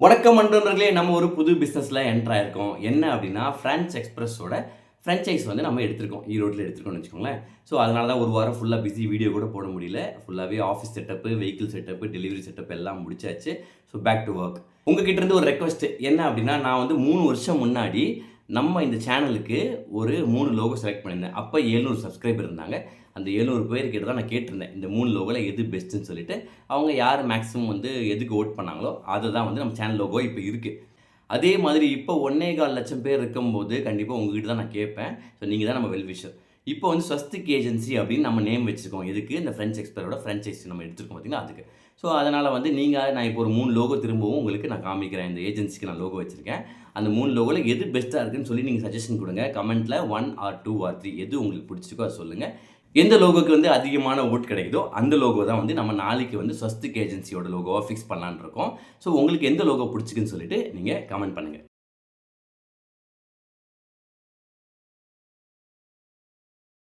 வணக்கம் நண்பர்களே, நம்ம ஒரு புது பிஸ்னஸில் என்டர் ஆயிருக்கோம். என்ன அப்படின்னா, ஃப்ரான்ச் எக்ஸ்பிரஸோட ஃப்ரான்ச்சைஸ் வந்து நம்ம எடுத்திருக்கோம். ஈரோட்டில் எடுத்திருக்கோம்னு வச்சுக்கோங்களேன். ஸோ அதனால தான் ஒரு வாரம் ஃபுல்லாக பிஸி, வீடியோ கூட போட முடியல. ஃபுல்லாகவே office setup, vehicle setup, delivery setup எல்லாம் முடிச்சாச்சு. So back to work. உங்ககிட்ட இருந்து ஒரு ரெக்வெஸ்ட் என்ன அப்படின்னா, நான் வந்து 3 வருஷம் முன்னாடி நம்ம இந்த சேனலுக்கு ஒரு 3 லோகோ செலக்ட் பண்ணியிருந்தேன். அப்போ 700 சப்ஸ்கிரைபர் இருந்தாங்க. அந்த 700 பேர்கிட்ட தான் நான் கேட்டிருந்தேன். இந்த 3 லோகோல எது பெஸ்ட்டுன்னு சொல்லிட்டு. அவங்க யார் மேக்ஸிமம் வந்து எதுக்கு வோட் பண்ணாங்களோ, அதுதான் வந்து நம்ம சேனல் லோகோ இப்போ இருக்கு. அதே மாதிரி இப்போ 1.25 லட்சம் பேர் இருக்கும்போது, கண்டிப்பா உங்ககிட்ட தான் நான் கேட்பேன். ஸோ நீங்க தான் நம்ம வெல் விஷர். இப்போ வந்து ஸ்வஸ்திக் ஏஜென்சி அப்படின்னு நம்ம நேம் வச்சிருக்கோம். எதுக்கு? இந்த ஃப்ரெஞ்ச் எக்ஸ்பர்ட்டோட ஃப்ரான்ச்சைஸ் நம்ம எடுத்திருக்கோம் பார்த்தீங்களா, அதுக்கு. ஸோ அதனால வந்து நான் இப்போ ஒரு 3 லோகோ திரும்பவும் உங்களுக்கு நான் காமிக்கிறேன். இந்த ஏஜென்சிக்கு நான் லோகோ வச்சிருக்கேன். அந்த 3 லோகோல எது பெஸ்ட்டா இருக்குன்னு சொல்லி நீங்க சஜஷன் குடுங்க. கமெண்ட்ல 1 ஆர் 2 ஆர் 3 எது உங்களுக்கு பிடிச்சிருக்கோ அத சொல்லுங்க. எந்த லோகோக்கு வந்து அதிகமான வோட் கிடைக்குதோ, அந்த லோகோ தான் வந்து நம்ம நாளைக்கு வந்து ஸ்வஸ்திக் ஏஜென்சியோட லோகோவா ஃபிக்ஸ் பண்ணலான்னு இருக்கோம். ஸோ உங்களுக்கு எந்த லோகோ பிடிச்சிருக்குன்னு சொல்லிட்டு நீங்க கமெண்ட் பண்ணுங்க.